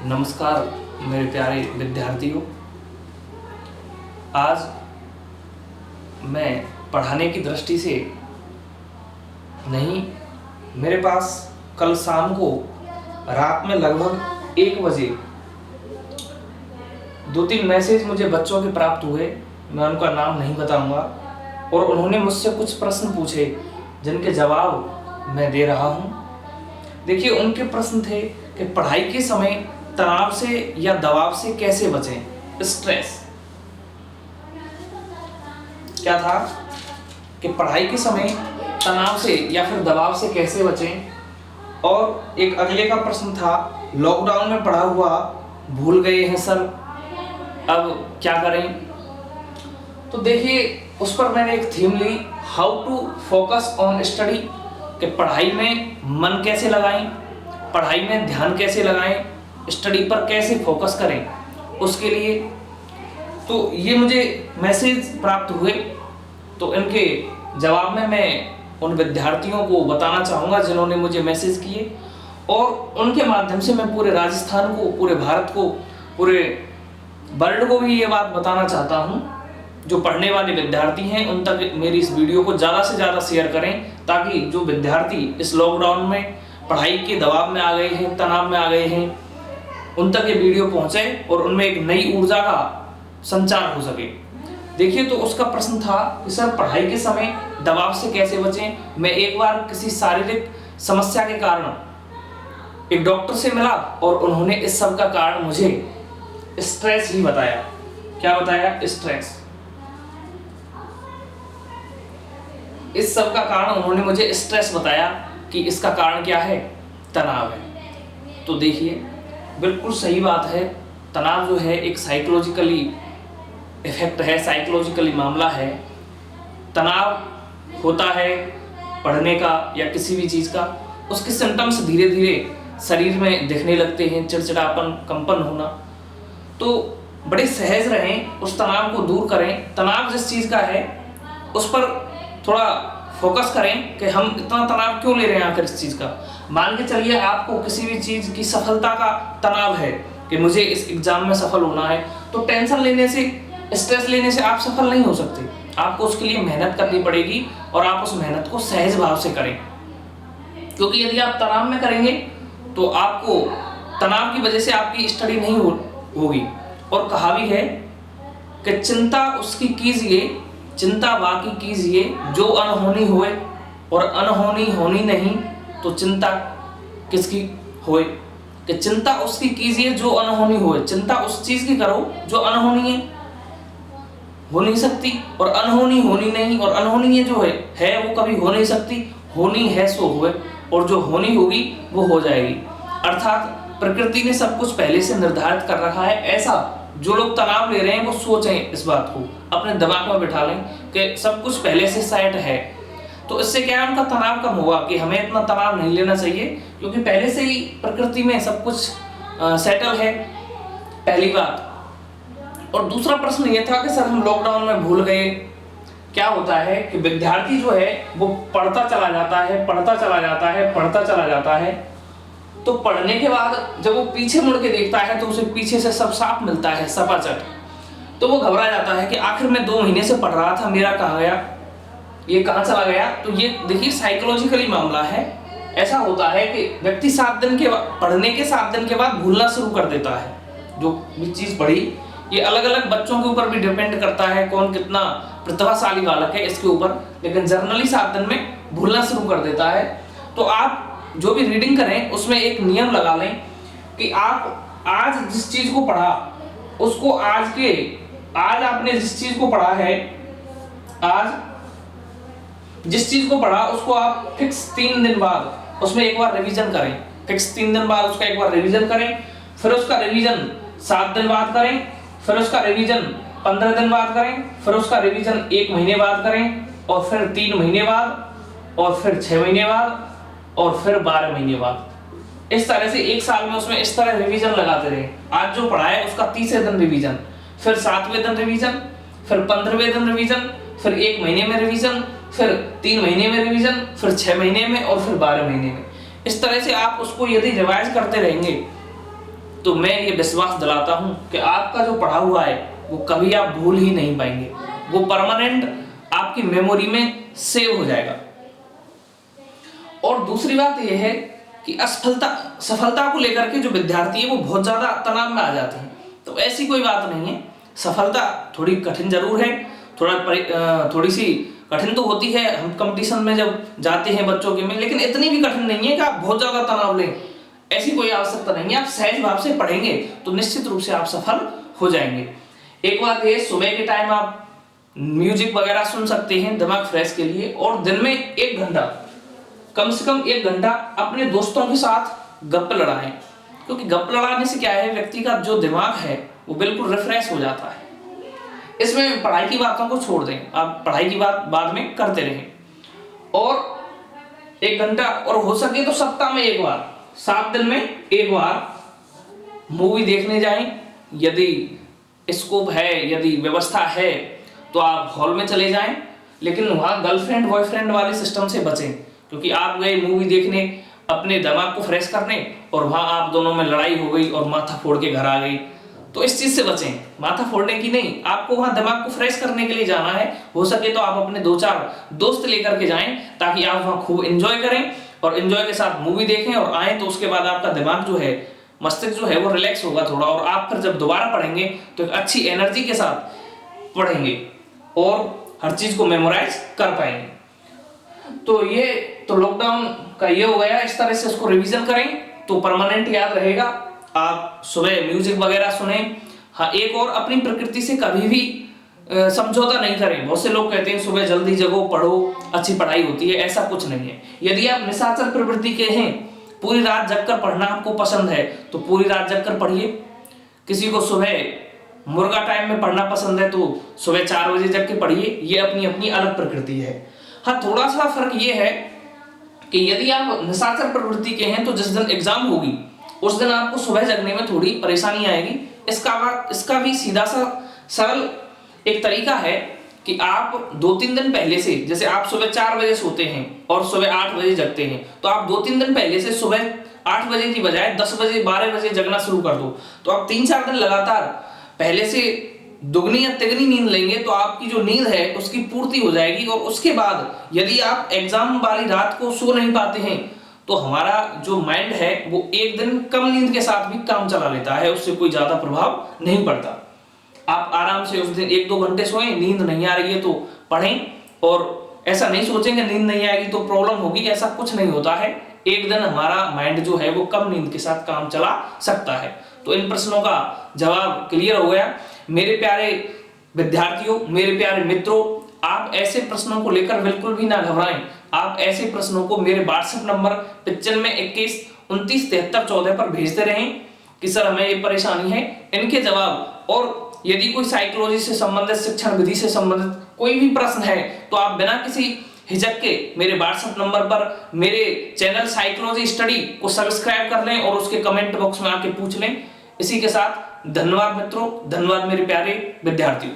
नमस्कार मेरे प्यारे विद्यार्थियों। आज मैं पढ़ाने की दृष्टि से नहीं, मेरे पास कल शाम को रात में लगभग 1 बजे 2-3 मैसेज मुझे बच्चों के प्राप्त हुए। मैं उनका नाम नहीं बताऊंगा और उन्होंने मुझसे कुछ प्रश्न पूछे जिनके जवाब मैं दे रहा हूं। देखिए, उनके प्रश्न थे कि पढ़ाई के समय तनाव से या दबाव से कैसे बचें। स्ट्रेस क्या था कि पढ़ाई के समय तनाव से या फिर दबाव से कैसे बचें। और एक अगले का प्रश्न था, लॉकडाउन में पढ़ा हुआ भूल गए हैं सर, अब क्या करें। तो देखिए, उस पर मैंने एक थीम ली, how to focus on study, कि पढ़ाई में मन कैसे लगाएं, पढ़ाई में ध्यान कैसे लगाएं, स्टडी पर कैसे फोकस करें। उसके लिए तो ये मुझे मैसेज प्राप्त हुए, तो इनके जवाब में मैं उन विद्यार्थियों को बताना चाहूँगा जिन्होंने मुझे मैसेज किए, और उनके माध्यम से मैं पूरे राजस्थान को, पूरे भारत को, पूरे वर्ल्ड को भी ये बात बताना चाहता हूँ। जो पढ़ने वाले विद्यार्थी हैं उन तक मेरी इस वीडियो को ज़्यादा से ज़्यादा शेयर करें, ताकि जो विद्यार्थी इस लॉकडाउन में पढ़ाई के दबाव में आ गए हैं, तनाव में आ गए हैं, उन तक ये वीडियो पहुंचे और उनमें एक नई ऊर्जा का संचार हो सके। देखिए, तो उसका प्रश्न था कि सर पढ़ाई के समय दबाव से कैसे बचें। मैं एक बार किसी शारीरिक समस्या के कारण एक डॉक्टर से मिला और उन्होंने इस सब का कारण मुझे स्ट्रेस ही बताया। क्या बताया? स्ट्रेस। इस सब का कारण उन्होंने मुझे स्ट्रेस बताया कि इसका कारण क्या है? तनाव है। तो देखिए, बिल्कुल सही बात है। तनाव जो है एक साइकोलॉजिकली इफेक्ट है, साइकोलॉजिकली मामला है। तनाव होता है पढ़ने का या किसी भी चीज़ का, उसके सिम्टम्स धीरे धीरे शरीर में दिखने लगते हैं, चिड़चिड़ापन, कंपन होना। तो बड़े सहज रहें, उस तनाव को दूर करें। तनाव जिस चीज़ का है उस पर थोड़ा फोकस करें कि हम इतना तनाव क्यों ले रहे हैं आखिर इस चीज़ का। मान के चलिए आपको किसी भी चीज़ की सफलता का तनाव है कि मुझे इस एग्जाम में सफल होना है, तो टेंशन लेने से, स्ट्रेस लेने से आप सफल नहीं हो सकते। आपको उसके लिए मेहनत करनी पड़ेगी और आप उस मेहनत को सहज भाव से करें, क्योंकि यदि आप तनाव में करेंगे तो आपको तनाव की वजह से आपकी स्टडी नहीं होगी। और कहा भी है कि चिंता उसकी कीजिए, चिंता बाकी कीजिए जो अनहोनी होए, और अनहोनी होनी नहीं तो चिंता किसकी होए। कि चिंता उसकी कीजिए जो अनहोनी होए। चिंता उस चीज की करो जो अनहोनी है, हो नहीं सकती, और अनहोनी होनी नहीं, और अनहोनी जो है वो कभी हो नहीं सकती। होनी है सो होए, और जो होनी होगी वो हो जाएगी। अर्थात प्रकृति ने सब कुछ पहले से निर्धारित कर रखा है। ऐसा जो लोग तनाव ले रहे हैं वो सोचें, इस बात को अपने दिमाग में बिठा लें कि सब कुछ पहले से सेट है। तो इससे क्या है, उनका तनाव कम होगा कि हमें इतना तनाव नहीं लेना चाहिए, क्योंकि पहले से ही प्रकृति में सब कुछ सेटल है। पहली बात। और दूसरा प्रश्न ये था कि सर हम लॉकडाउन में भूल गए। क्या होता है कि विद्यार्थी जो है वो पढ़ता चला जाता है, पढ़ता चला जाता है, पढ़ता चला जाता है, तो पढ़ने के बाद जब वो पीछे मुड़ के देखता है तो उसे पीछे से सब साफ मिलता है, सपाचट। तो वो घबरा जाता है कि आखिर मैं 2 महीने से पढ़ रहा था, मेरा कहाँ गया, ये कहाँ चला गया। तो ये देखिए साइकोलॉजिकली मामला है। ऐसा होता है कि व्यक्ति 7 दिन के पढ़ने के 7 दिन के बाद भूलना शुरू कर देता है जो भी चीज़ पढ़ी। ये अलग अलग बच्चों के ऊपर भी डिपेंड करता है, कौन कितना प्रतिभाशाली बालक है इसके ऊपर, लेकिन जर्नली 7 दिन में भूलना शुरू कर देता है। तो आप जो भी रीडिंग करें उसमें एक नियम लगा लें कि आप आज जिस चीज़ को पढ़ा उसको आज आपने जिस चीज़ को पढ़ा है, आज जिस चीज़ को पढ़ा उसको आप फिक्स 3 दिन बाद उसमें एक बार रिवीजन करें। फिक्स 3 दिन बाद उसका एक बार रिवीजन करें, फिर उसका रिवीजन 7 दिन बाद करें, फिर उसका रिवीजन 15 दिन बाद करें, फिर उसका रिवीजन 1 महीने बाद करें, और फिर 3 महीने बाद, और फिर 6 महीने बाद, और फिर 12 महीने बाद। इस तरह से 1 साल में उसमें इस तरह रिवीजन लगाते रहे। आज जो पढ़ा है उसका 30वें दिन रिवीजन, फिर 7वें दिन रिवीजन, फिर 15वें दिन रिवीजन, फिर 1 महीने में रिवीजन, फिर 3 महीने में रिवीजन, फिर 6 महीने में, और फिर 12 महीने में। इस तरह से आप उसको यदि रिवाइज करते रहेंगे तो मैं ये विश्वास दिलाता हूं कि आपका जो पढ़ा हुआ है वो कभी आप भूल ही नहीं पाएंगे, वो परमानेंट आपकी मेमोरी में सेव हो जाएगा। और दूसरी बात यह है कि सफलता को लेकर के जो विद्यार्थी है वो बहुत ज्यादा तनाव में आ जाते हैं। तो ऐसी कोई बात नहीं है, सफलता थोड़ी कठिन जरूर है, थोड़ी सी कठिन तो होती है, हम कंपटीशन में जब जाते हैं बच्चों के में, लेकिन इतनी भी कठिन नहीं है कि आप बहुत ज्यादा तनाव लें। ऐसी कोई आवश्यकता नहीं है। आप सहज भाव से पढ़ेंगे तो निश्चित रूप से आप सफल हो जाएंगे। एक बात ये, सुबह के टाइम आप म्यूजिक वगैरह सुन सकते हैं दिमाग फ्रेश के लिए, और दिन में 1 घंटा, कम से कम 1 घंटा अपने दोस्तों के साथ गप्प लड़ाएं, क्योंकि गप्प लड़ाने से क्या है, व्यक्ति का जो दिमाग है वो बिल्कुल रिफ्रेश हो जाता है। इसमें पढ़ाई की बातों को छोड़ दें, आप पढ़ाई की बात बाद में करते रहें, और 1 घंटा, और हो सके तो सप्ताह में 1 बार, 7 दिन में 1 बार मूवी देखने जाएं। यदि स्कोप है, यदि व्यवस्था है तो आप हॉल में चले जाएं, लेकिन वहां गर्लफ्रेंड बॉयफ्रेंड वाले सिस्टम से बचें, क्योंकि आप गए मूवी देखने अपने दिमाग को फ्रेश करने और वहां आप दोनों में लड़ाई हो गई और माथा फोड़ के घर आ गई। तो इस चीज से बचें, माथा फोड़ने की नहीं, आपको वहां दिमाग को फ्रेश करने के लिए जाना है। हो सके तो आप अपने 2-4 दोस्त लेकर के जाएं, ताकि आप वहां खूब एंजॉय करें और एंजॉय के साथ मूवी देखें और आए, तो उसके बाद आपका दिमाग जो है, मस्तिष्क जो है वो रिलैक्स होगा थोड़ा, और आप फिर जब दोबारा पढ़ेंगे तो एक अच्छी एनर्जी के साथ पढ़ेंगे और हर चीज को मेमोराइज कर पाएंगे। तो ये तो लॉकडाउन का ये हो गया, इस तरह से इसको रिवीजन करें तो परमानेंट याद रहेगा। आप सुबह म्यूजिक वगैरह सुने। हाँ, एक और, अपनी प्रकृति से कभी भी समझौता नहीं करें। बहुत से लोग कहते हैं सुबह जल्दी जगो, पढ़ो, अच्छी पढ़ाई होती है, ऐसा कुछ नहीं है। यदि आप निशाचर प्रवृत्ति के हैं, पूरी रात जगकर पढ़ना आपको पसंद है तो पूरी रात जगकर पढ़िए। किसी को सुबह मुर्गा टाइम में पढ़ना पसंद है तो सुबह 4 बजे जग के पढ़िए, ये अपनी अपनी अलग प्रकृति है। हाँ, थोड़ा सा फर्क ये है कि यदि आप निशाचर प्रवृत्ति के हैं तो जिस दिन एग्जाम होगी उस दिन आपको सुबह जगने में थोड़ी परेशानी आएगी। इसका भी सीधा सा सरल एक तरीका है कि आप 2-3 दिन पहले से, जैसे आप सुबह 4 बजे सोते हैं और सुबह 8 बजे जगते हैं, तो आप 2-3 दिन पहले से सुबह 8 बजे की बजाय 10 बजे 12 बजे जगना शुरू कर दो। तो आप 3-4 दिन लगातार पहले से दुगनी या तिगनी नींद लेंगे तो आपकी जो नींद है उसकी पूर्ति हो जाएगी। और उसके बाद यदि आप एग्जाम वाली रात को सो नहीं पाते हैं तो हमारा जो माइंड है वो एक दिन कम नींद के साथ भी काम चला लेता है, उससे कोई ज्यादा प्रभाव नहीं पड़ता। आप आराम से उस दिन 1-2 घंटे सोएं, नींद नहीं आ रही है तो पढ़ें, और ऐसा नहीं सोचेंगे नींद नहीं आएगी तो प्रॉब्लम होगी, ऐसा कुछ नहीं होता है। एक दिन हमारा माइंड जो है वो कम नींद के साथ काम चला सकता है। तो इन प्रश्नों का जवाब क्लियर हो गया। मेरे प्यारे विद्यार्थियों, मेरे प्यारे मित्रों, आप ऐसे प्रश्नों को लेकर बिल्कुल भी ना घबराएं। आप ऐसे प्रश्नों को मेरे व्हाट्सएप नंबर 9521297314 पर भेजते रहें कि सर हमें ये परेशानी है, इनके जवाब, और यदि कोई साइकोलॉजी से संबंधित, शिक्षण विधि से संबंधित कोई भी प्रश्न है तो आप बिना किसी हिचक के मेरे व्हाट्सएप नंबर पर मेरे चैनल साइकोलॉजी स्टडी को सब्सक्राइब कर लें और उसके कमेंट बॉक्स में आके पूछ लें। इसी के साथ धन्यवाद मित्रों, धन्यवाद मेरे प्यारे विद्यार्थियों।